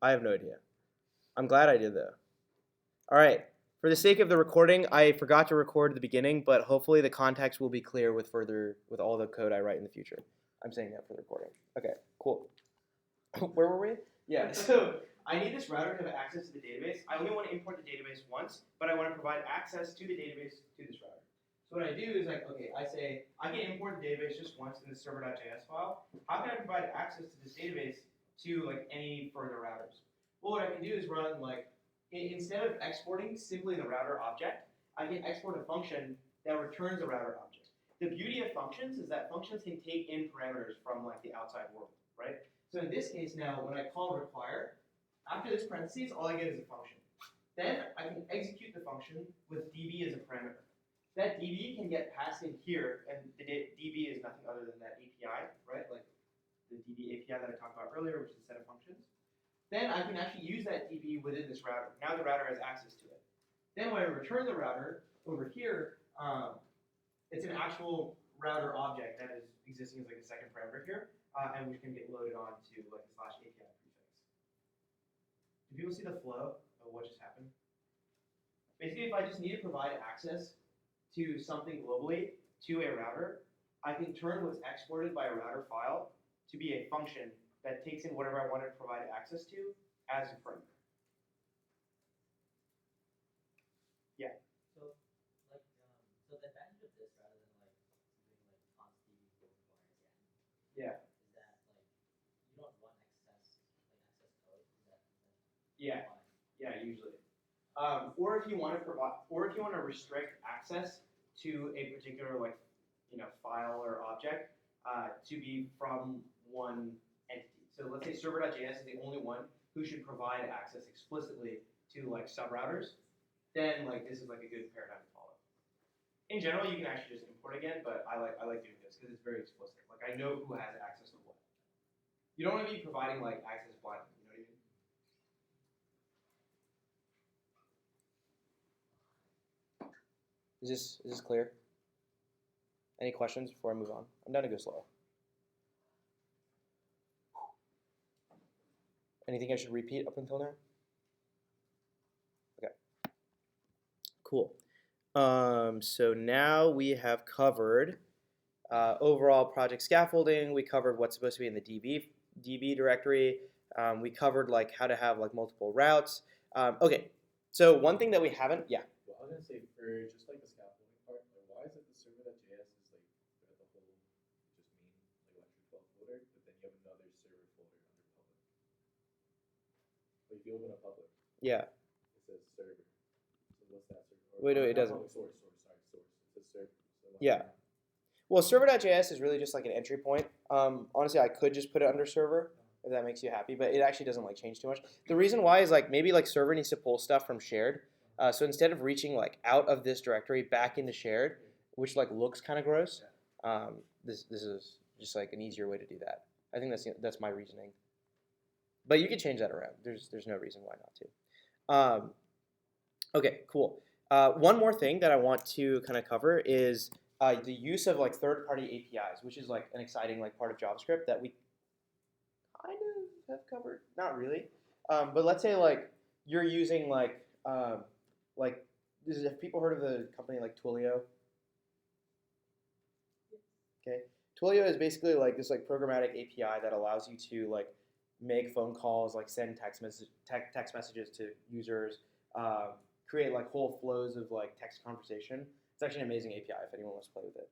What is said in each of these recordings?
I have no idea. I'm glad I did though. All right. For the sake of the recording, I forgot to record the beginning, but hopefully the context will be clear with all the code I write in the future. I'm saying that for the recording. Okay, cool. Where were we? Yeah, so I need this router to have access to the database. I only want to import the database once, but I want to provide access to the database to this router. So what I do is I say, I can import the database just once in the server.js file. How can I provide access to this database to any further routers? Well, what I can do is run instead of exporting simply the router object, I can export a function that returns a router object. The beauty of functions is that functions can take in parameters from the outside world, right? So in this case now, when I call require, after this parentheses, all I get is a function. Then I can execute the function with db as a parameter. That db can get passed in here, and the db is nothing other than that API, right? Like the db API that I talked about earlier, which is a set of functions. Then I can actually use that db within this router. Now the router has access to it. Then when I return the router over here, it's an actual router object that is existing as a second parameter here, and which can get loaded onto the /API prefix. Do people see the flow of what just happened? Basically, if I just need to provide access to something globally to a router, I can turn what's exported by a router file to be a function that takes in whatever I want to provide access to as a parameter. Yeah. So the advantage of this rather than doing const db requires again. Yeah. Is that you don't want access code? Yeah. Yeah, usually. Or if you want to restrict access to a particular file or object to be from one entity. So let's say server.js is the only one who should provide access explicitly to subrouters. Then this is a good paradigm to follow. In general, you can actually just import again, but I like doing this because it's very explicit. I know who has access to what. You don't want to be providing access blindly. You know what I mean? Is this clear? Any questions before I move on? I'm down to go slow. Anything I should repeat up until now? Okay. Cool. So now we have covered overall project scaffolding. We covered what's supposed to be in the DB directory. We covered how to have multiple routes. Okay. So one thing that we haven't, yeah. Well, I was gonna say for just the scaffolding part, why is it the server.js is the whole just main lecture12 folder, but then you have another server folder under public. But if you open a public, yeah, it says server. So what's that server? Wait, no, it doesn't. Source. It says server. So yeah. Well, server.js is really just an entry point. Honestly, I could just put it under server if that makes you happy, but it actually doesn't change too much. The reason why is maybe server needs to pull stuff from shared. So instead of reaching out of this directory back into shared, which looks kind of gross, this is just an easier way to do that. I think that's my reasoning. But you could change that around. There's no reason why not to. Okay, cool. One more thing that I want to kind of cover is the use of third-party APIs, which is an exciting have we kind of have covered. Not really, but let's say you're using have people heard of the company Twilio? Okay, Twilio is basically this programmatic API that allows you to make phone calls, send text messages to users, create whole flows of text conversation. It's actually an amazing API if anyone wants to play with it.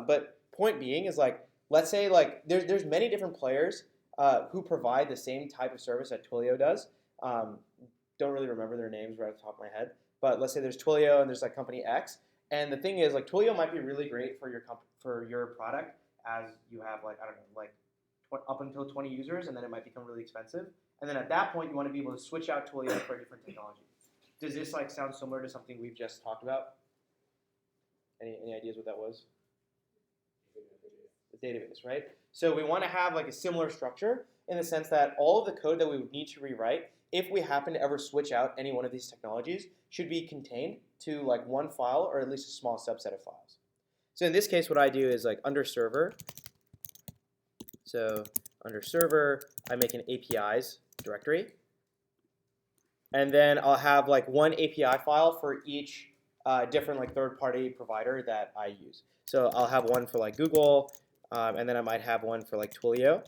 But point being is let's say there's many different players who provide the same type of service that Twilio does. Don't really remember their names right off the top of my head, but let's say there's Twilio and there's company X, and the thing is Twilio might be really great for your product as you have I don't know up until 20 users, and then it might become really expensive, and then at that point you want to be able to switch out Twilio for a different technology. Does this sound similar to something we've just talked about? Any ideas what that was? The database, right? So we want to have a similar structure in the sense that all of the code that we would need to rewrite, if we happen to ever switch out any one of these technologies, should be contained to one file or at least a small subset of files. So in this case, what I do is under server. So under server, I make an APIs directory. and then I'll have like one API file for each different like third-party provider that I use. So I'll have one for like Google, and then I might have one for like Twilio.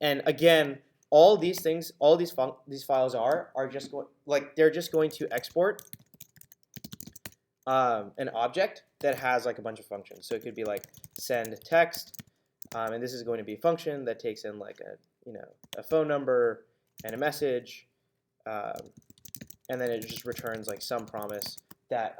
And again, all these things, all these files are just they're just going to export an object that has like a bunch of functions. So it could be like send text, and this is going to be a function that takes in like a phone number and a message, and then it just returns like some promise that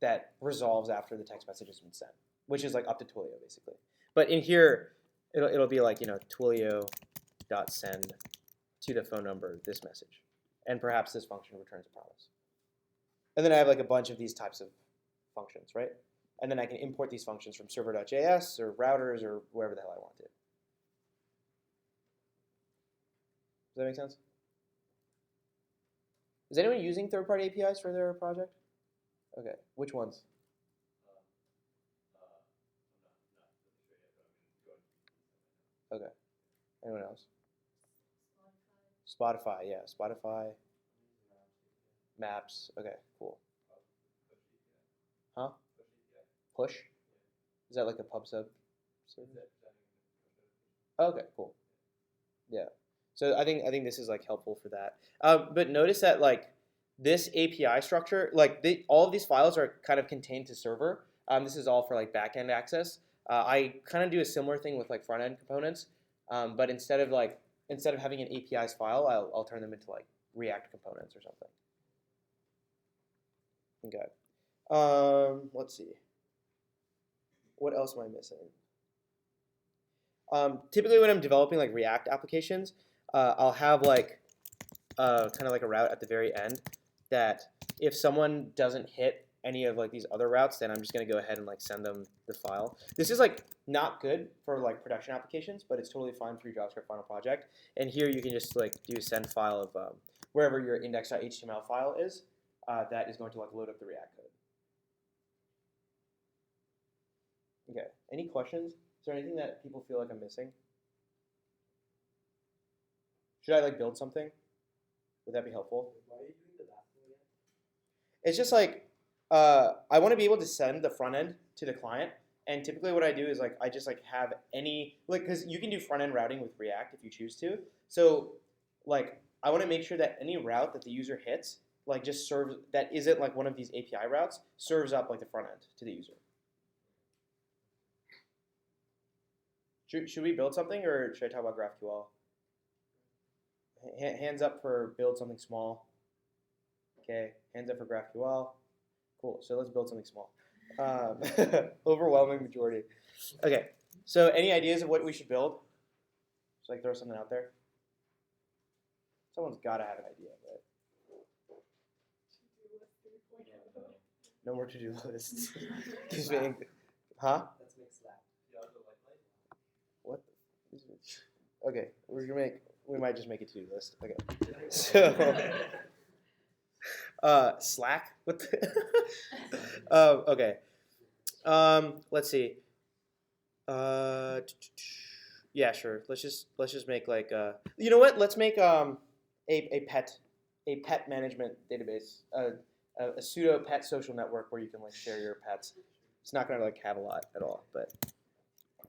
that resolves after the text message has been sent, which is like up to Twilio basically. But in here, it'll be like Twilio.send to the phone number this message, and perhaps this function returns a promise. And then I have like a bunch of these types of functions, right? And then I can import these functions from server.js or routers or wherever the hell I want to. Does that make sense? Is anyone using third-party APIs for their project? Okay, which ones? Okay, anyone else? Spotify, yeah, Spotify. Maps, okay, cool. Huh? Push? Is that like a pub sub service? Okay, cool. Yeah. So I think this is like helpful for that. But notice that like this API structure, like all of these files are kind of contained to server. This is all for like backend access. I kind of do a similar thing with like front end components, but instead of having an API's file, I'll turn them into like React components or something. Okay. Let's see. What else am I missing? Typically, when I'm developing like React applications, I'll have like kind of like a route at the very end that if someone doesn't hit any of like these other routes, then I'm just gonna go ahead and like send them the file. This is like not good for like production applications, but it's totally fine for your JavaScript final project. And here you can just like do a send file of wherever your index.html file is. That is going to like load up the React code. Okay. Any questions? Is there anything that people feel like I'm missing? Should I like build something? Would that be helpful? Why are you doing the last one again? It's just like I want to be able to send the front end to the client, and typically what I do is like I just like have any because you can do front end routing with React if you choose to. So like I want to make sure that any route that the user hits like just serves that isn't like one of these API routes serves up like the front end to the user. Should we build something or should I talk about GraphQL? Hands up for build something small. Okay, hands up for GraphQL. Cool, so let's build something small. Overwhelming majority. Okay, so any ideas of what we should build? Just like throw something out there. Someone's got to have an idea, right? No more to-do lists. Huh? Let's make Slack. What? Okay, we might just make a to-do list. Okay. So Slack? What the okay. Let's see. Yeah, sure. Let's just make like you know what? Let's make a pet management database. A pseudo pet social network where you can like share your pets. It's not gonna like have a lot at all, but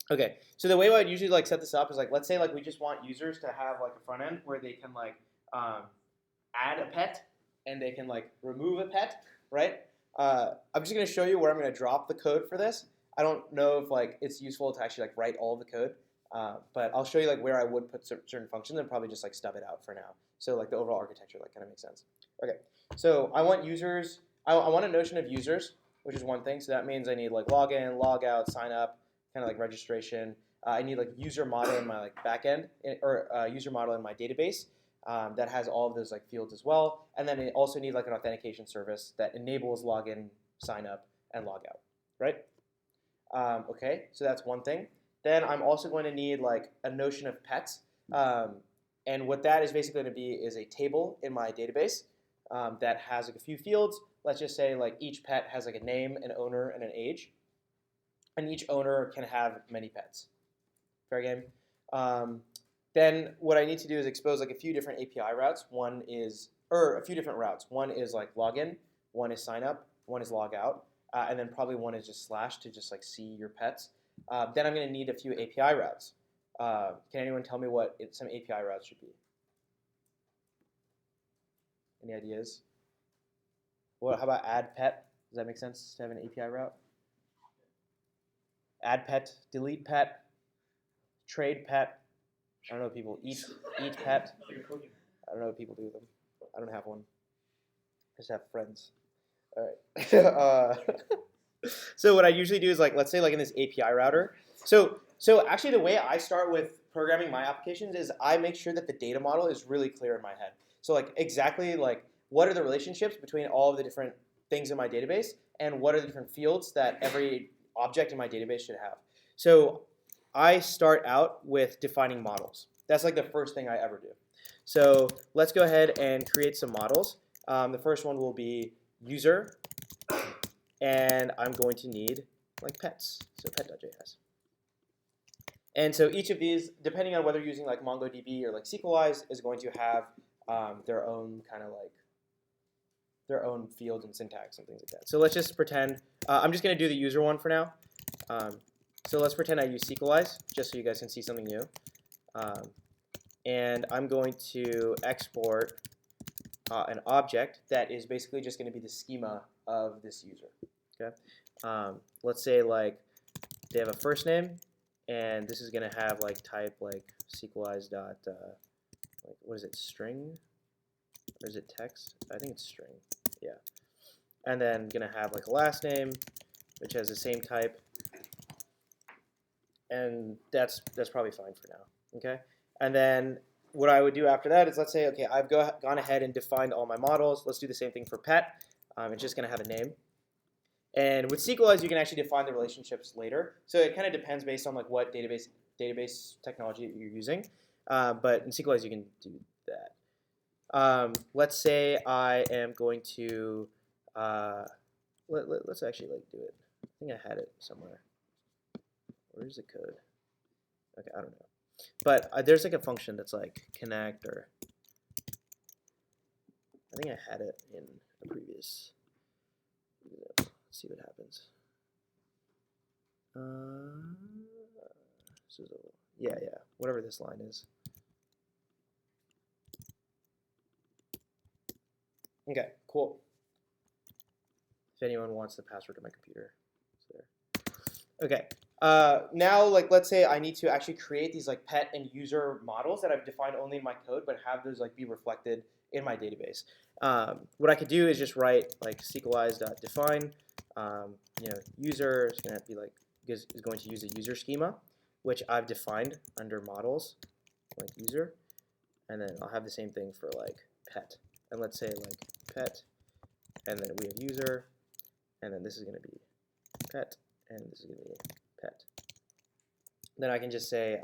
okay. So the way I would usually like set this up is like let's say like we just want users to have like a front end where they can like add a pet and they can like remove a pet, right? I'm just gonna show you where I'm gonna drop the code for this. I don't know if like it's useful to actually like write all the code, but I'll show you like where I would put certain functions and probably just like stub it out for now. So like the overall architecture like kind of makes sense. Okay. So I want users. I want a notion of users, which is one thing. So that means I need like login, logout, sign up, kind of like registration. I need like user model in my like backend or user model in my database that has all of those like fields as well. And then I also need like an authentication service that enables login, sign up, and logout. Right? Okay. So that's one thing. Then I'm also going to need like a notion of pets. And what that is basically going to be is a table in my database. That has like a few fields. Let's just say like each pet has like a name, an owner, and an age. And each owner can have many pets. Fair game. then what I need to do is expose like a few different API routes. One is, or a few different routes. One is like login, one is sign up, one is log out, and then probably one is just slash to just like see your pets. Then I'm going to need a few API routes. Can anyone tell me what some API routes should be? Any ideas? How about add pet? Does that make sense to have an API route? Add pet, delete pet, trade pet. I don't know what people eat pet. I don't know what people do with them. I don't have one. I just have friends. All right. So what I usually do is like, let's say like in this API router. So actually the way I start with programming my applications is I make sure that the data model is really clear in my head. So like exactly like what are the relationships between all of the different things in my database and what are the different fields that every object in my database should have. So I start out with defining models. That's like the first thing I ever do. So let's go ahead and create some models. The first one will be user, and I'm going to need like pets, so pet.js. And so each of these, depending on whether you're using like MongoDB or like SQLize, is going to have their own kind of like their own fields and syntax and things like that. So let's just pretend, I'm just going to do the user one for now. So let's pretend I use SQLize, just so you guys can see something new. And I'm going to export an object that is basically just going to be the schema of this user. Okay. Let's say like they have a first name, and this is going to have like type like SQLize dot like what is it, string, or is it text? I think it's string. Yeah. And then going to have like a last name, which has the same type, and that's probably fine for now. Okay. And then what I would do after that is, let's say, okay, I've gone ahead and defined all my models. Let's do the same thing for pet. It's just going to have a name. And with SQLize, you can actually define the relationships later. So it kind of depends based on like what database technology you're using. But in SQLize, you can do that. Let's say I am going to let's actually like do it. I think I had it somewhere. Where's the code? Okay, I don't know. But there's like a function that's like connect, or I think I had it in a previous. Let's see what happens. So yeah, whatever this line is. Okay, cool. If anyone wants the password to my computer, it's there. Okay. Now, like, let's say I need to actually create these like pet and user models that I've defined only in my code, but have those like be reflected in my database. What I could do is just write like SQLize.define. User is going to be like is going to use a user schema, which I've defined under models, like user, and then I'll have the same thing for like pet. And let's say like pet, and then we have user, and then this is going to be pet, and this is going to be pet. Then I can just say,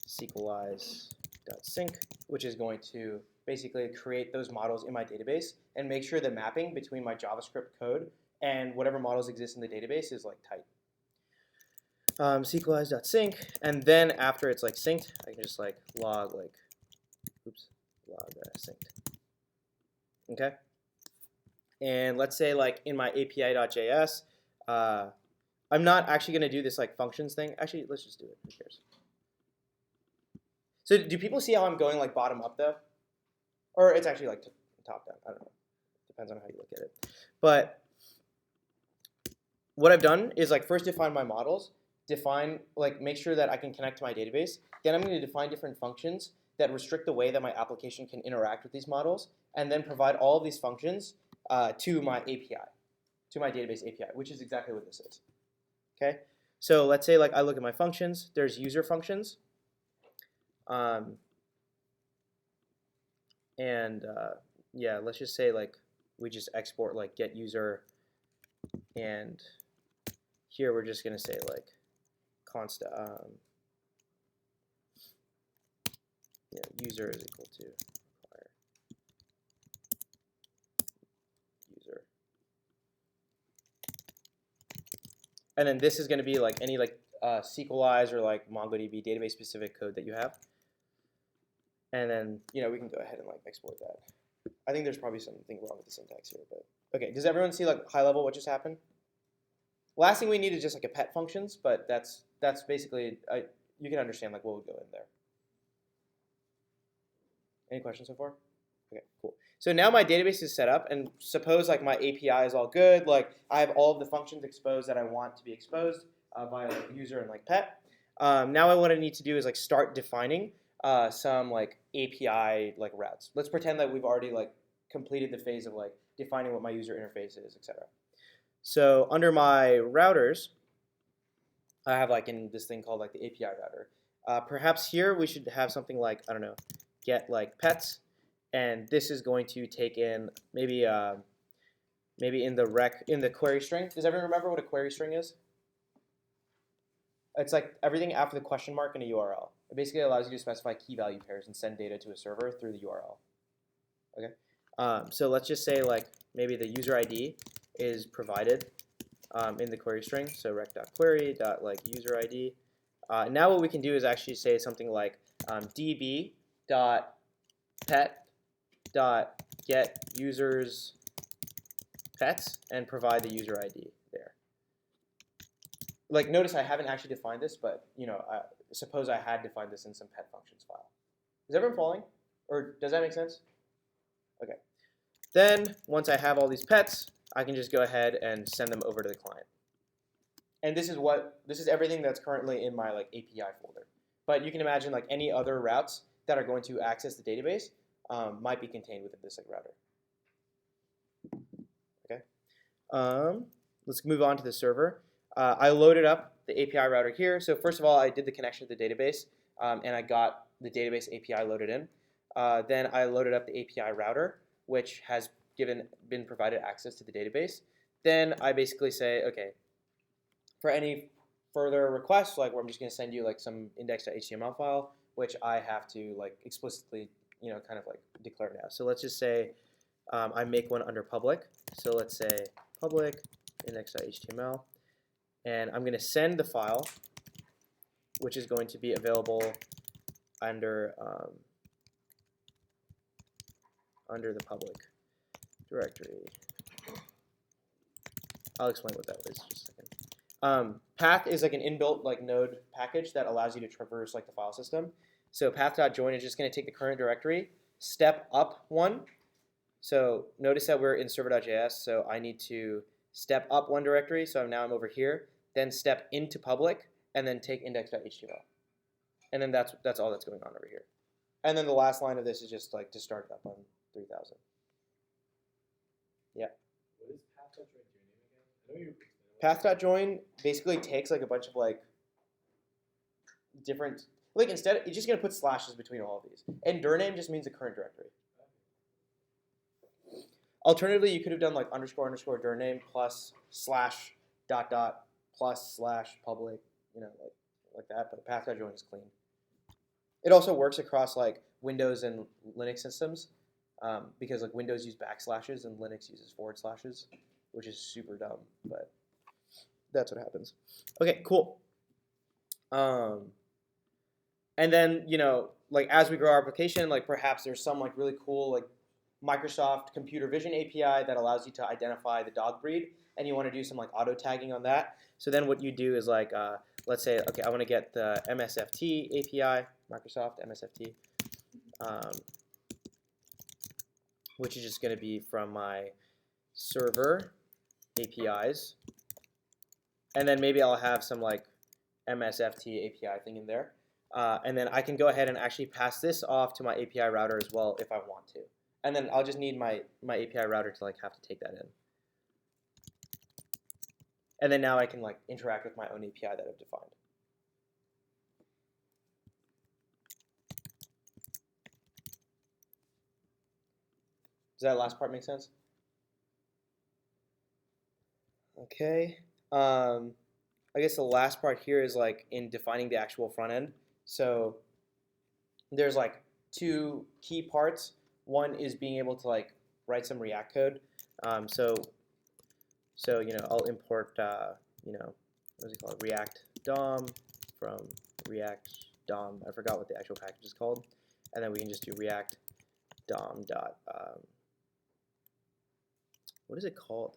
SQLize.sync, which is going to basically create those models in my database and make sure the mapping between my JavaScript code and whatever models exist in the database is like tight. SQLize.sync, and then after it's like synced, I can just like log like, log synced. Okay. And let's say like in my API.js, I'm not actually going to do this like functions thing. Actually, let's just do it. Who cares? So do people see how I'm going like bottom up though? Or it's actually like top down. I don't know. Depends on how you look at it. But what I've done is like first define my models, make sure that I can connect to my database. Then I'm going to define different functions that restrict the way that my application can interact with these models, and then provide all of these functions to my API, to my database API, which is exactly what this is. Okay, so let's say like I look at my functions. There's user functions, yeah, let's just say like we just export like get user, and here we're just gonna say like constant user is equal to require user, and then this is going to be like any like SQLize or like MongoDB database specific code that you have. And then, we can go ahead and like export that. I think there's probably something wrong with the syntax here, but okay. Does everyone see like high level what just happened? Last thing we need is just like a pet functions, but that's basically you can understand like what would go in there. Any questions so far? Okay, cool. So now my database is set up, and suppose like my API is all good, like I have all of the functions exposed that I want to be exposed via like user and like pet. Now what I need to do is like start defining some like API like routes. Let's pretend that we've already like completed the phase of like defining what my user interface is, etc. So under my routers, I have like in this thing called like the API router. Perhaps here we should have something like, I don't know, get like pets, and this is going to take in maybe in the query string. Does everyone remember what a query string is? It's like everything after the question mark in a URL. It basically allows you to specify key value pairs and send data to a server through the URL. Okay. So let's just say like maybe the user ID is provided in the query string. So rec.query.like_user_ID. Now what we can do is actually say something like db.pet.getUsers pets and provide the user ID there. Like notice I haven't actually defined this, but suppose I had defined this in some pet functions file. Is everyone following? Or does that make sense? Okay. Then once I have all these pets, I can just go ahead and send them over to the client. And this is everything that's currently in my like API folder. But you can imagine like any other routes that are going to access the database might be contained within this like router. Okay. Let's move on to the server. I loaded up the API router here. So first of all, I did the connection to the database, and I got the database API loaded in. Then I loaded up the API router, which has been provided access to the database. Then I basically say, okay, for any further requests, like where I'm just going to send you like some index.html file, which I have to like explicitly, kind of like declare now. So let's just say I make one under public. So let's say public index.html, and I'm going to send the file, which is going to be available under the public directory. I'll explain what that is in just a second. Path is like an inbuilt like node package that allows you to traverse like the file system. So path.join is just going to take the current directory, step up one. So notice that we're in server.js, so I need to step up one directory. So now I'm over here, then step into public, and then take index.html. And then that's all that's going on over here. And then the last line of this is just like to start it up on 3000. Yeah. What is path.join to your name again? I know you. Path.join basically takes like a bunch of like different, like instead it's just gonna put slashes between all of these. And dir name just means the current directory. Alternatively, you could have done like __ dir name plus slash dot dot plus slash public, like that. But path.join is clean. It also works across like Windows and Linux systems because like Windows use backslashes and Linux uses forward slashes, which is super dumb, but that's what happens. Okay, cool. And then like as we grow our application, like perhaps there's some like really cool like Microsoft Computer Vision API that allows you to identify the dog breed, and you want to do some like auto tagging on that. So then what you do is like let's say, okay, I want to get the MSFT API, Microsoft MSFT, which is just going to be from my server APIs. And then maybe I'll have some like MSFT API thing in there. And then I can go ahead and actually pass this off to my API router as well if I want to. And then I'll just need my API router to like have to take that in. And then now I can like interact with my own API that I've defined. Does that last part make sense? Okay. I guess the last part here is like in defining the actual front end. So there's like two key parts. One is being able to like write some React code. So I'll import what is it called, React DOM from React DOM. I forgot what the actual package is called. and then we can just do React DOM dot, what is it called?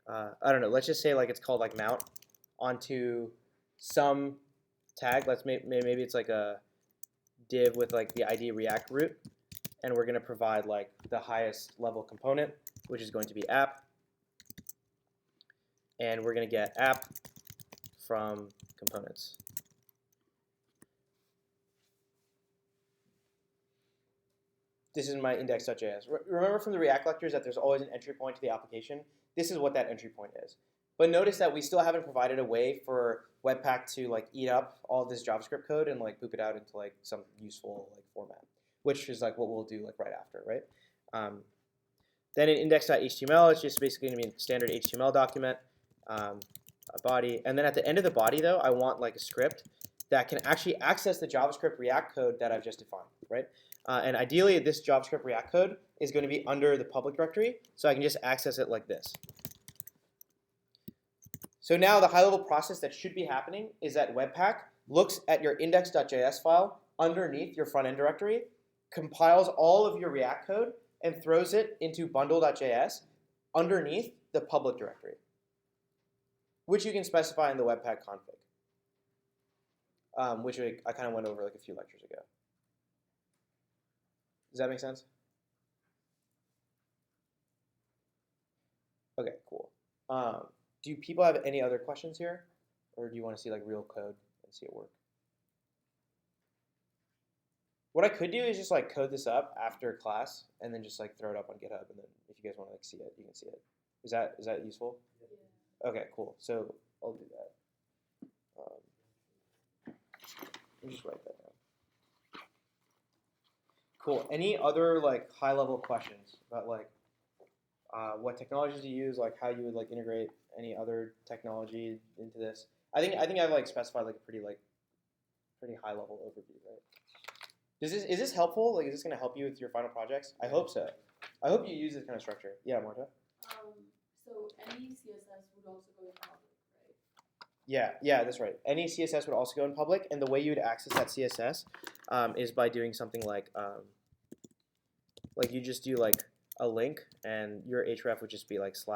I don't know. Let's just say like it's called like mount onto some tag. Let's maybe it's like a div with like the ID React root, and we're going to provide like the highest level component, which is going to be app, and we're going to get app from components. This is my index.js. Remember from the React lectures that there's always an entry point to the application. This is what that entry point is. But notice that we still haven't provided a way for Webpack to like eat up all of this JavaScript code and like poop it out into like some useful like format, which is like what we'll do like right after, right? Then in index.html, it's just basically going to be a standard HTML document, a body, and then at the end of the body though, I want like a script that can actually access the JavaScript React code that I've just defined, right? And ideally, this JavaScript React code is going to be under the public directory, so I can just access it like this. So now the high-level process that should be happening is that Webpack looks at your index.js file underneath your front-end directory, compiles all of your React code, and throws it into bundle.js underneath the public directory, which you can specify in the Webpack config, which I kind of went over like a few lectures ago. Does that make sense? Okay, cool. Do people have any other questions here? Or do you want to see like real code and see it work? What I could do is just like code this up after class and then just like throw it up on GitHub, and then if you guys want to like see it, you can see it. Is that useful? Yeah. Okay, cool. So I'll do that. Let me just write that down. Cool. Any other like high level questions about like what technologies you use, like how you would like integrate any other technology into this? I think I've like specified like a pretty high level overview, right? Is this helpful? Like, is this going to help you with your final projects? I hope so. I hope you use this kind of structure. Yeah, Marta. So any CSS would also go in public, right? Yeah, that's right. Any CSS would also go in public, and the way you would access that CSS is by doing something like you just do like a link, and your href would just be like /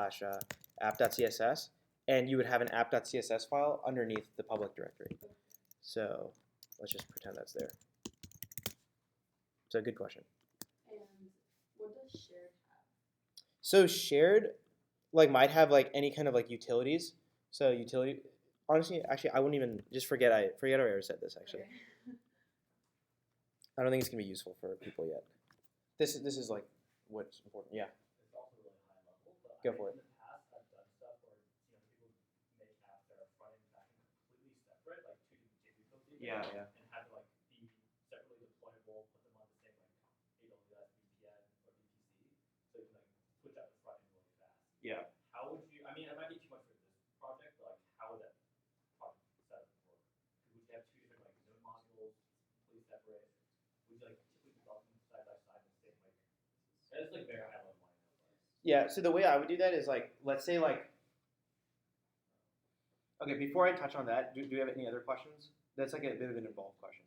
app.css, and you would have an app.css file underneath the public directory. So let's just pretend that's there. So good question. And what does shared have? So shared like might have like any kind of like utilities. So utility, honestly, actually, I wouldn't even just forget I ever said this actually. Okay. I don't think it's gonna be useful for people yet. This is like what's important. Yeah. It's also really high level, but Go for it. in the past I've done stuff where people make apps that are front and back end completely separate, like two different JVM codes, Yeah. and have to like be separately deployable, put them on the same like AWS VPN or VPC, so you can like switch out the front end really fast. Yeah. How would you? I mean, it might be too much for this project, but like, how would that project setup work? Would you have two different like node modules, completely separate? Would you like typically develop them side by side in the same like? It's like very high level. Yeah. So the way I would do that is like, let's say like. Okay, before I touch on that, do you have any other questions? That's like a bit of an involved question.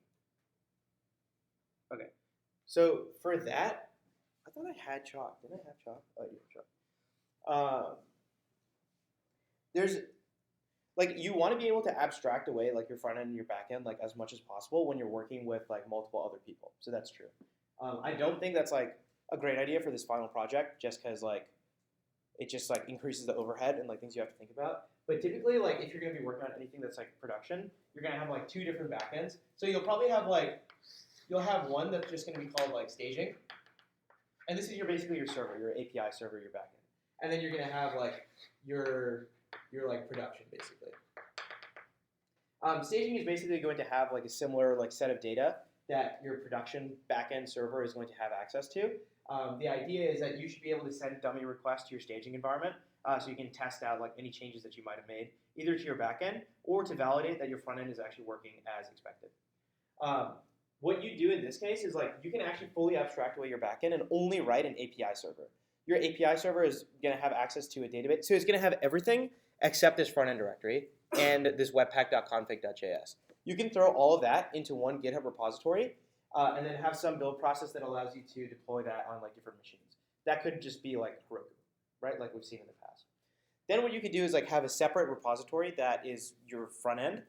Okay, so for that, I thought I had chalk. Did I have chalk? Oh, yeah, chalk. There's like you want to be able to abstract away like your front end and your back end like as much as possible when you're working with like multiple other people. So that's true. I don't think that's like a great idea for this final project, just because like it just like increases the overhead and like things you have to think about. But typically, like if you're going to be working on anything that's like production, you're going to have like two different backends. So you'll probably have like you'll have one that's just going to be called like staging, and this is basically your server, your API server, your backend, and then you're going to have like your like production basically. Staging is basically going to have like a similar like set of data that your production backend server is going to have access to. The idea is that you should be able to send dummy requests to your staging environment so you can test out like any changes that you might have made either to your backend or to validate that your front end is actually working as expected. What you do in this case is like you can actually fully abstract away your backend and only write an API server. Your API server is going to have access to a database, so it's going to have everything except this front end directory and this webpack.config.js. You can throw all of that into one GitHub repository, and then have some build process that allows you to deploy that on like different machines. That could just be like Heroku, right? Like we've seen in the past. Then what you could do is like have a separate repository that is your front end,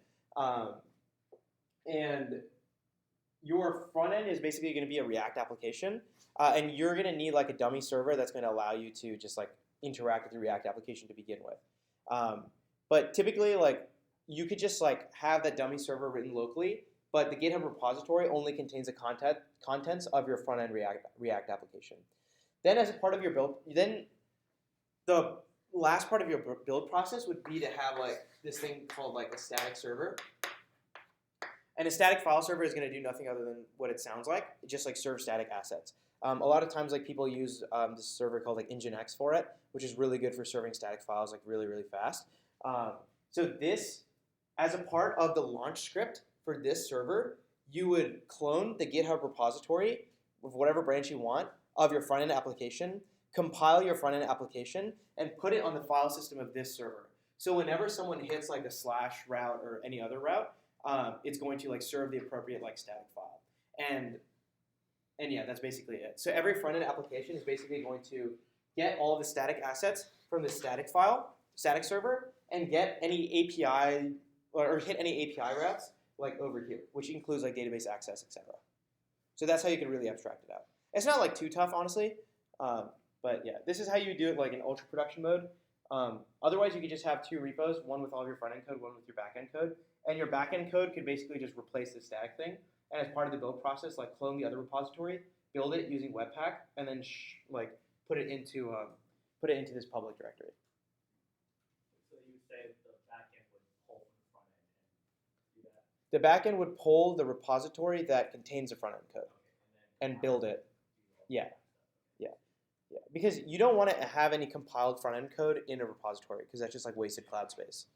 and your front end is basically going to be a React application, and you're going to need like a dummy server that's going to allow you to just like interact with the React application to begin with. But typically, like you could just like have that dummy server written locally, but the GitHub repository only contains the contents of your front end React application. Then, as a part of your build, then the last part of your build process would be to have like this thing called like a static server. And a static file server is going to do nothing other than what it sounds like. It just like serves static assets. A lot of times like people use this server called like Nginx for it, which is really good for serving static files like really, really fast. So this, as a part of the launch script for this server, you would clone the GitHub repository with whatever branch you want of your front-end application, compile your front-end application, and put it on the file system of this server. So whenever someone hits like a slash route or any other route, it's going to like serve the appropriate like static file. And yeah, that's basically it. So every front-end application is basically going to get all of the static assets from the static server, and get any API or hit any API routes like over here, which includes like database access, etc. So that's how you can really abstract it out. It's not like too tough, honestly, but yeah, this is how you do it like in ultra production mode. Otherwise, you could just have two repos, one with all of your front-end code, one with your back-end code, and your back-end code could basically just replace the static thing. And as part of the build process, like clone the other repository, build it using Webpack, and then like put it into this public directory. So you would say the backend would pull from the front end and do that? The backend would pull the repository that contains the front-end code and build it. Yeah. Yeah, because you don't want to have any compiled front-end code in a repository because that's just like wasted cloud space.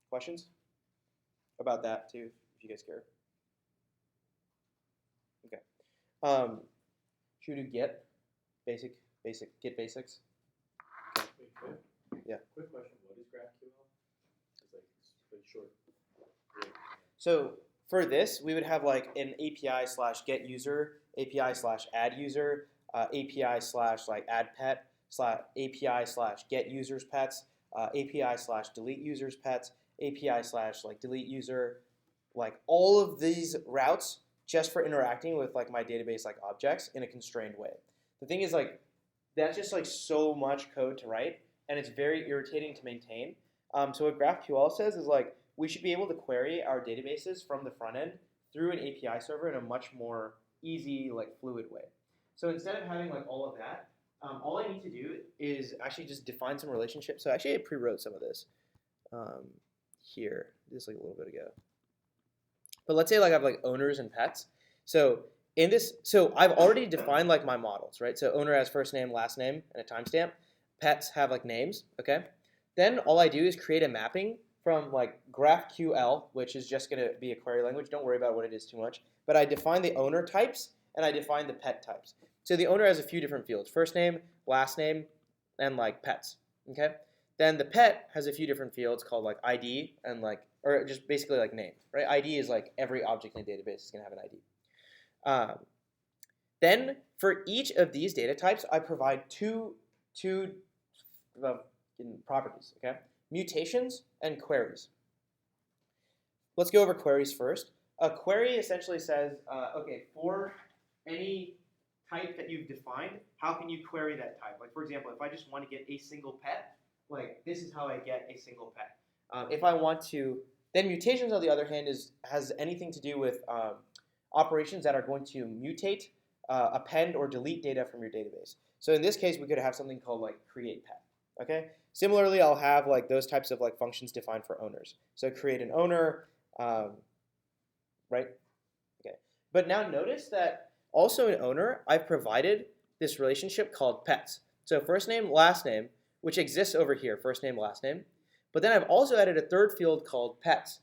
Questions about that too, if you guys care? Okay. Should we do Git? Basic Git basics? Wait, quick. Yeah. Quick question. What is GraphQL? It's like pretty short. Yeah. So for this, we would have like an API / get user, API / add user, API / like add pet, API / get users pets, API / delete users pets, API / like delete user, like all of these routes just for interacting with like my database like objects in a constrained way. The thing is like that's just like so much code to write, and it's very irritating to maintain. So what GraphQL says is like we should be able to query our databases from the front end through an API server in a much more easy, like fluid way. So instead of having like all of that, all I need to do is actually just define some relationships. So actually I pre-wrote some of this here, just like a little bit ago. But let's say like I have like owners and pets. So in this, so I've already defined like my models, right? So owner has first name, last name, and a timestamp. Pets have like names, okay? Then all I do is create a mapping from like GraphQL, which is just going to be a query language. Don't worry about what it is too much. But I define the owner types and I define the pet types. So the owner has a few different fields: first name, last name, and like pets. Okay. Then the pet has a few different fields called like ID and like, or just basically like name, right? ID is like every object in a database is going to have an ID. Then for each of these data types, I provide two properties. Okay. Mutations and queries. Let's go over queries first. A query essentially says, okay, for any type that you've defined, how can you query that type? Like for example, if I just want to get a single pet, like this is how I get a single pet. If I want to, then mutations on the other hand has anything to do with operations that are going to mutate, append, or delete data from your database. So in this case, we could have something called like create pet. Okay. Similarly, I'll have like those types of like functions defined for owners. So create an owner, right? Okay. But now notice that also in owner, I've provided this relationship called pets. So first name, last name, which exists over here, first name, last name. But then I've also added a third field called pets.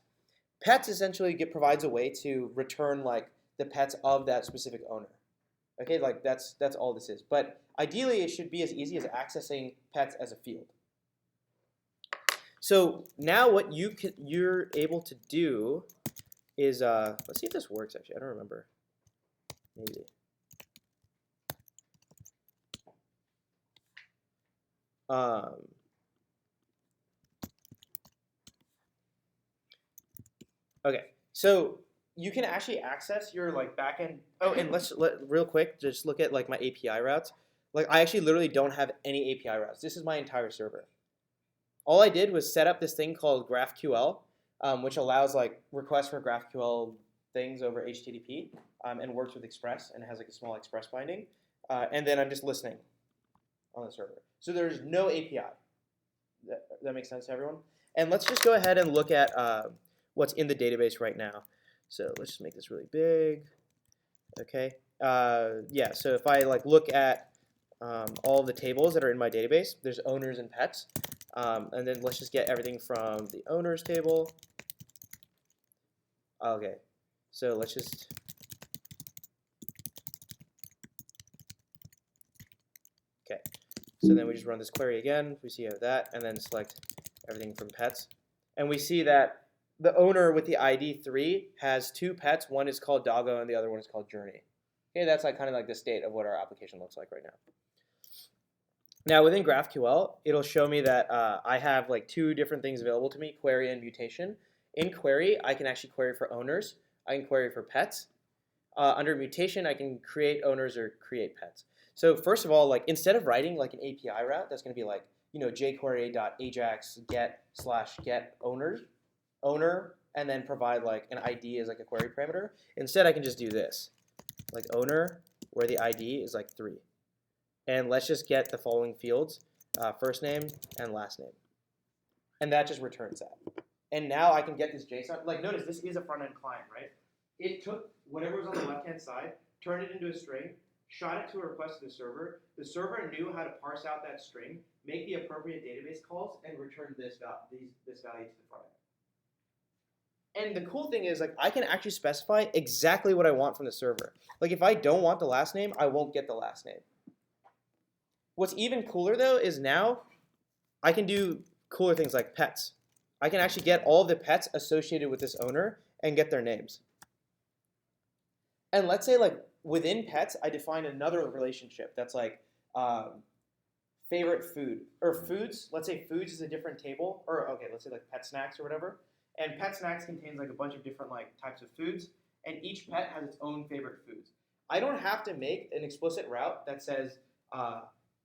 Pets essentially provides a way to return like the pets of that specific owner. Okay, like that's all this is. But ideally, it should be as easy as accessing pets as a field. So now what you're able to do is let's see if this works actually. I don't remember. Maybe. Okay, so you can actually access your like backend. Oh, and real quick just look at like my API routes. Like I actually literally don't have any API routes. This is my entire server. All I did was set up this thing called GraphQL, which allows like requests for GraphQL things over HTTP, and works with Express and has like a small Express binding. And then I'm just listening on the server. So there's no API. That makes sense to everyone? And let's just go ahead and look at what's in the database right now. So let's just make this really big. Okay. Yeah. So if I like look at all of the tables that are in my database, there's owners and pets. And then let's just get everything from the owners table. Okay. So let's just. Okay. So then we just run this query again. We see that, and then select everything from pets. And we see that the owner with the ID 3 has 2 pets. One is called Doggo, and the other one is called Journey. Okay, that's like kind of like the state of what our application looks like right now. Now within GraphQL, it'll show me that I have like 2 different things available to me, query and mutation. In query, I can actually query for owners. I can query for pets. Under mutation, I can create owners or create pets. So first of all, like instead of writing like an API route, that's going to be like, jQuery.ajax get owner, and then provide like an ID as like a query parameter. Instead, I can just do this, like owner, where the ID is like 3. And let's just get the following fields, first name and last name. And that just returns that. And now I can get this JSON. Like notice this is a front-end client, right? It took whatever was on the left-hand side, turned it into a string, shot it to a request to the server. The server knew how to parse out that string, make the appropriate database calls, and return this value to the front end. And the cool thing is, like, I can actually specify exactly what I want from the server. Like, if I don't want the last name, I won't get the last name. What's even cooler, though, is now I can do cooler things like pets. I can actually get all of the pets associated with this owner and get their names. And let's say, like, within pets, I define another relationship that's like favorite food. Or foods, let's say foods is a different table. Or, okay, let's say like pet snacks or whatever. And pet snacks contains like a bunch of different like types of foods. And each pet has its own favorite foods. I don't have to make an explicit route that says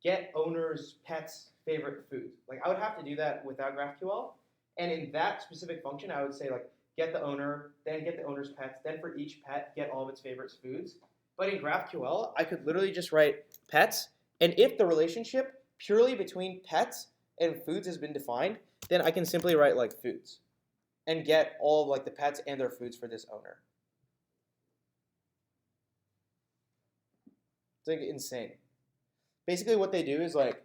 get owners, pets, favorite foods. Like I would have to do that without GraphQL. And in that specific function, I would say like get the owner, then get the owner's pets, then for each pet, get all of its favorite foods. But in GraphQL, I could literally just write pets, and if the relationship purely between pets and foods has been defined, then I can simply write like foods and get all of like the pets and their foods for this owner. It's like insane. Basically what they do is like,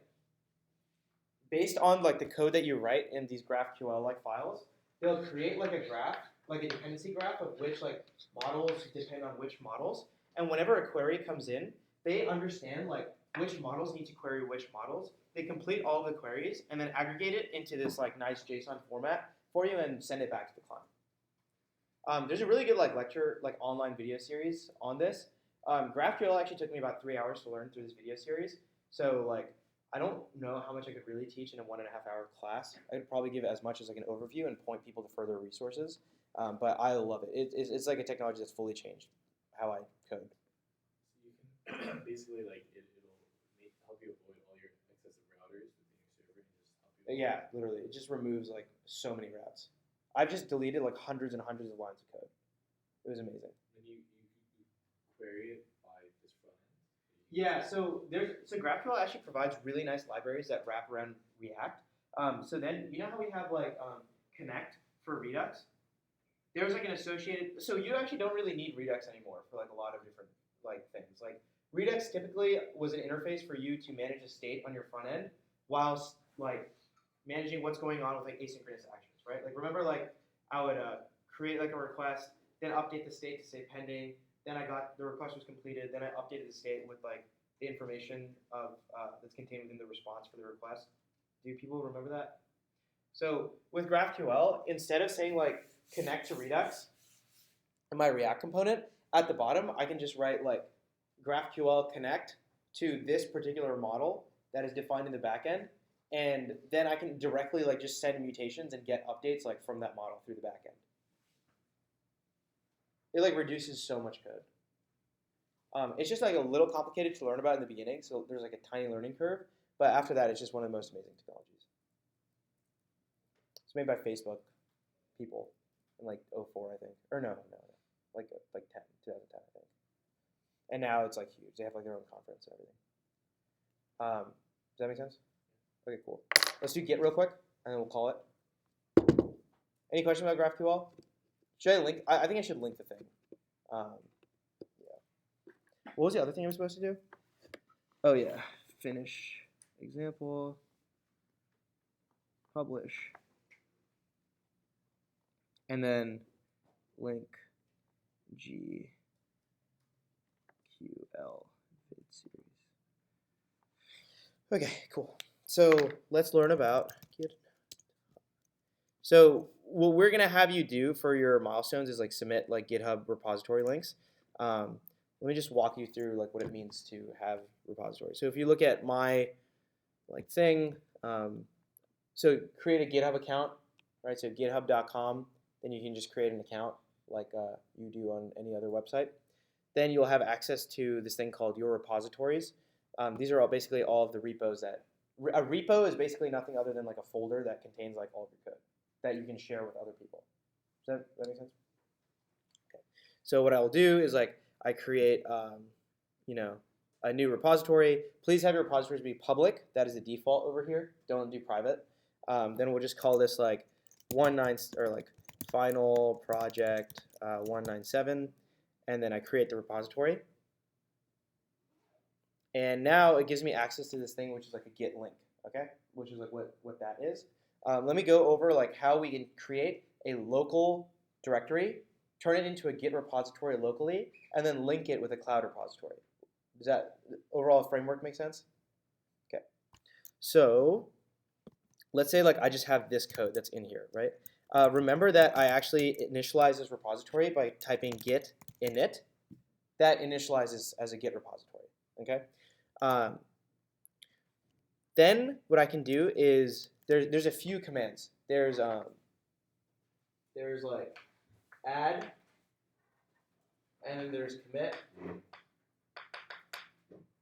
based on like the code that you write in these GraphQL like files, they'll create like a graph, like a dependency graph of which like models depend on which models. And whenever a query comes in, they understand like which models need to query which models. They complete all of the queries and then aggregate it into this like nice JSON format for you and send it back to the client. There's a really good like lecture, like online video series on this. GraphQL actually took me about 3 hours to learn through this video series. So like, I don't know how much I could really teach in a 1.5 hour class. I could probably give as much as like an overview and point people to further resources. But I love it. It's like a technology that's fully changed how I code. So you can basically like it'll help you avoid all your excessive routers within your server and just help you. Yeah, literally, it just removes like so many routes. I've just deleted like hundreds and hundreds of lines of code. It was amazing. Then you query it by this front end. Yeah, so GraphQL actually provides really nice libraries that wrap around React. So then you know how we have like connect for Redux? There's like an associated. So you actually don't really need Redux anymore for like a lot of different like things. Like Redux typically was an interface for you to manage a state on your front end, whilst like managing what's going on with like asynchronous actions, right? Like remember, like I would create like a request, then update the state to say pending. Then I got the request was completed. Then I updated the state with like the information of that's contained within the response for the request. Do people remember that? So with GraphQL, instead of saying like connect to Redux, in my React component, at the bottom, I can just write like GraphQL connect to this particular model that is defined in the backend, and then I can directly like just send mutations and get updates like from that model through the backend. It like reduces so much code. It's just like a little complicated to learn about in the beginning, so there's like a tiny learning curve. But after that, it's just one of the most amazing technologies. It's made by Facebook people in like 04, I think, or no, like 10, 2010, I think. And now it's like huge. They have like their own conference and everything. Does that make sense? Okay, cool. Let's do Git real quick, and then we'll call it. Any question about GraphQL? Should I link? I think I should link the thing. Yeah. What was the other thing I was supposed to do? Oh yeah, finish example, publish, and then link GQL vid series. Okay, cool. So let's learn about Git. So what we're gonna have you do for your milestones is like submit like GitHub repository links. Let me just walk you through like what it means to have repository. So if you look at my like thing, so create a GitHub account, right? So github.com, then you can just create an account like you do on any other website. Then you'll have access to this thing called your repositories. These are all basically all of the repos that a repo is basically nothing other than like a folder that contains like all of your code that you can share with other people. Does that make sense? Okay. So what I will do is like I create, you know, a new repository. Please have your repositories be public. That is the default over here. Don't do private. Then we'll just call this like final project 197, and then I create the repository. And now it gives me access to this thing, which is like a Git link, okay? Which is like what that is. Let me go over like how we can create a local directory, turn it into a Git repository locally, and then link it with a cloud repository. Does that overall framework make sense? Okay. So let's say like I just have this code that's in here, right? Remember that I actually initialize this repository by typing git init. That initializes as a Git repository, okay? Then what I can do is there's a few commands. There's like add, and then there's commit,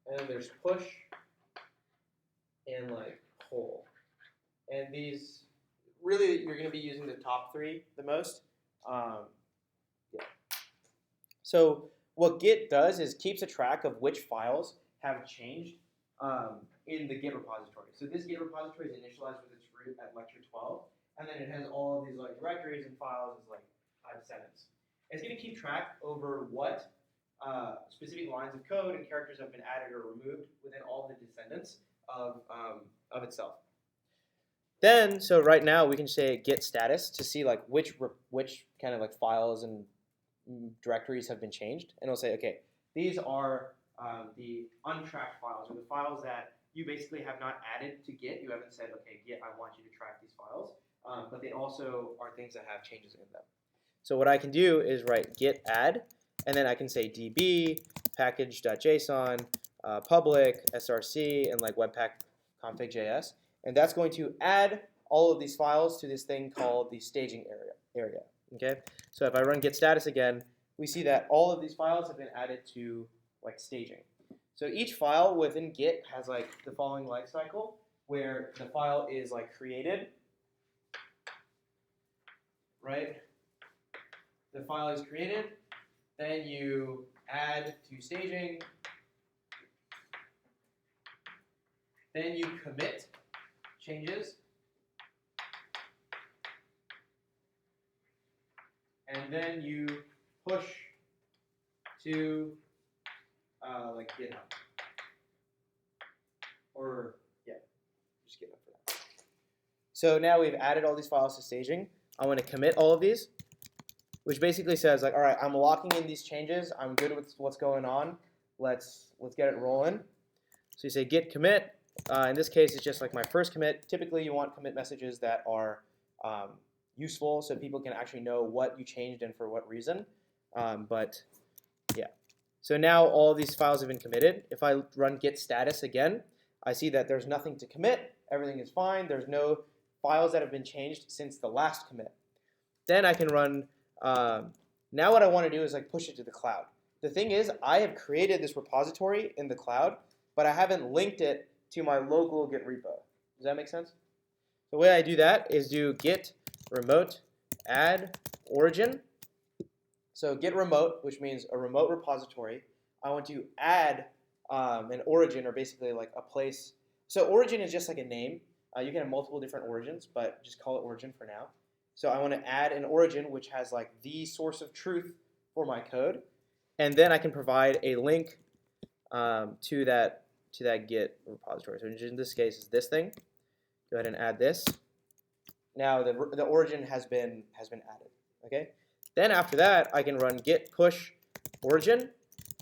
and then there's push, and like pull. And these really you're going to be using the top three the most. Yeah. So what Git does is keeps a track of which files have changed in the Git repository. So this Git repository is initialized with its root at lecture12, and then it has all of these like directories and files as like descendants. It's going to keep track over what specific lines of code and characters have been added or removed within all the descendants of itself. Then, so right now we can say git status to see like which kind of like files and directories have been changed, and it'll say, okay, these are the untracked files, or the files that you basically have not added to Git. You haven't said, okay, Git, I want you to track these files, but they also are things that have changes in them. So what I can do is write git add, and then I can say db package.json public src and like webpack config.js, and that's going to add all of these files to this thing called the staging area. Okay, so if I run git status again, we see that all of these files have been added to like staging. So each file within Git has like the following life cycle, where the file is like created, right? The file is created, then you add to staging, then you commit changes, and then you push to like GitHub. Or, yeah, just GitHub for that. So now we've added all these files to staging. I want to commit all of these, which basically says like, all right, I'm locking in these changes. I'm good with what's going on. Let's get it rolling. So you say git commit. In this case, it's just like my first commit. Typically, you want commit messages that are useful so people can actually know what you changed and for what reason. But yeah. So now all of these files have been committed. If I run git status again, I see that there's nothing to commit. Everything is fine. There's no files that have been changed since the last commit. Then I can run, now what I want to do is like push it to the cloud. The thing is, I have created this repository in the cloud, but I haven't linked it to my local Git repo. Does that make sense? The way I do that is do git remote add origin. So git remote, which means a remote repository. I want to add an origin, or basically like a place. So origin is just like a name. You can have multiple different origins, but just call it origin for now. So I want to add an origin which has like the source of truth for my code, and then I can provide a link to that Git repository. So in this case, is this thing. Go ahead and add this. Now the origin has been added. Okay. Then after that, I can run git push origin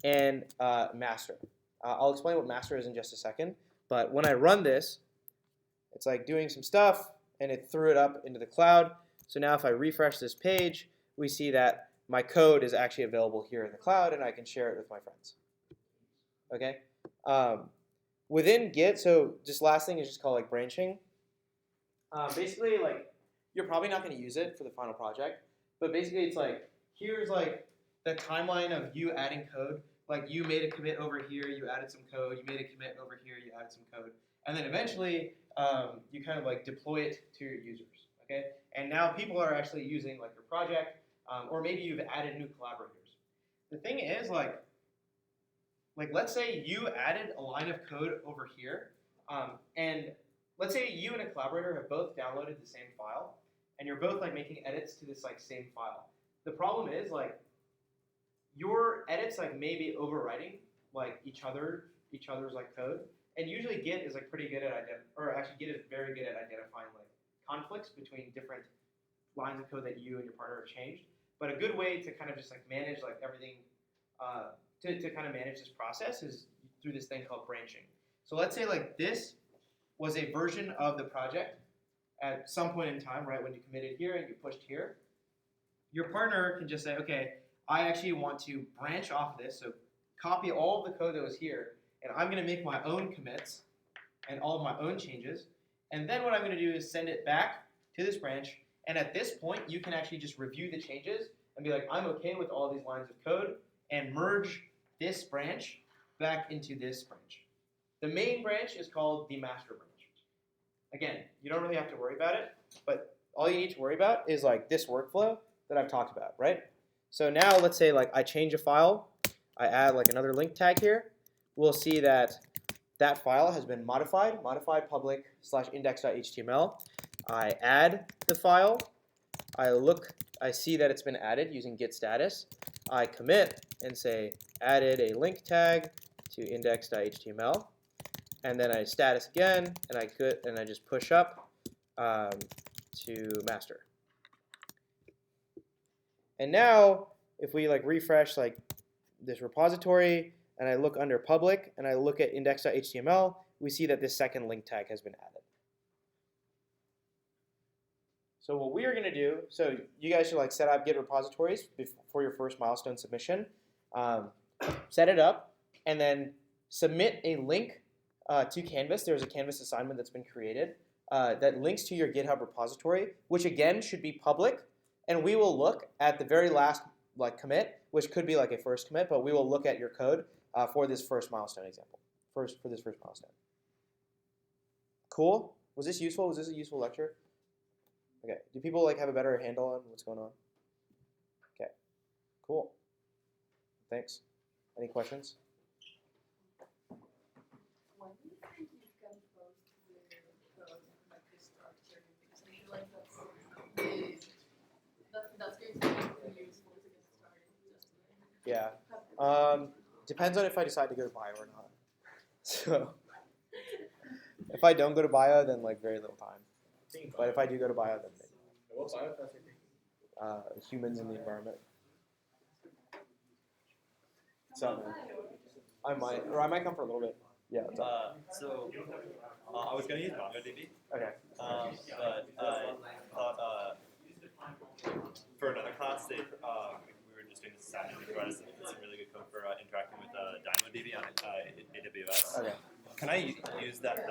and master. I'll explain what master is in just a second. But when I run this, it's like doing some stuff, and it threw it up into the cloud. So now if I refresh this page, we see that my code is actually available here in the cloud, and I can share it with my friends. Okay. Within Git, so just last thing is just called like branching. Basically, like you're probably not going to use it for the final project, but basically it's like here's like the timeline of you adding code. Like you made a commit over here, you added some code. You made a commit over here, you added some code, and then eventually you kind of like deploy it to your users. Okay, and now people are actually using like your project, or maybe you've added new collaborators. The thing is like let's say you added a line of code over here, and let's say you and a collaborator have both downloaded the same file, and you're both like making edits to this like same file. The problem is like your edits like may be overwriting like each other's like code, and usually Git is like pretty good at Git is very good at identifying like conflicts between different lines of code that you and your partner have changed. But a good way to kind of just like manage like everything to kind of manage this process is through this thing called branching. So let's say like this was a version of the project at some point in time, right, when you committed here and you pushed here. Your partner can just say, okay, I actually want to branch off this, so copy all of the code that was here, and I'm going to make my own commits and all of my own changes. And then what I'm going to do is send it back to this branch, and at this point, you can actually just review the changes and be like, I'm okay with all these lines of code, and merge this branch back into this branch. The main branch is called the master branch. Again, you don't really have to worry about it, but all you need to worry about is like this workflow that I've talked about, right? So now let's say like I change a file, I add like another link tag here. We'll see that that file has been modified public /index.html. I add the file. I see that it's been added using git status. I commit and say added a link tag to index.html, and then I status again, and I just push up to master. And now if we like refresh like this repository, and I look under public, and I look at index.html, we see that this second link tag has been added. So what we are going to do, so you guys should like set up Git repositories for your first milestone submission. Set it up, and then submit a link to Canvas. There's a Canvas assignment that's been created that links to your GitHub repository, which again should be public. And we will look at the very last like commit, which could be like a first commit, but we will look at your code for this first milestone example. For this first milestone. Cool. Was this useful? Was this a useful lecture? Okay. Do people like have a better handle on what's going on? Okay. Cool. Thanks. Any questions? When do you think you can post the code like the structure and things? I feel like that's going to be useful to get started. Yeah. Depends on if I decide to go to bio or not. So if I don't go to bio, then like very little time. But if I do go to bio, then maybe. What bioclass are you taking? Humans in the environment. So I might come for a little bit. Yeah. So I was gonna use MongoDB. Okay. But I thought for another class, we were just doing the Simon provided some really good code for interacting with DynamoDB on AWS. Okay. Can I use that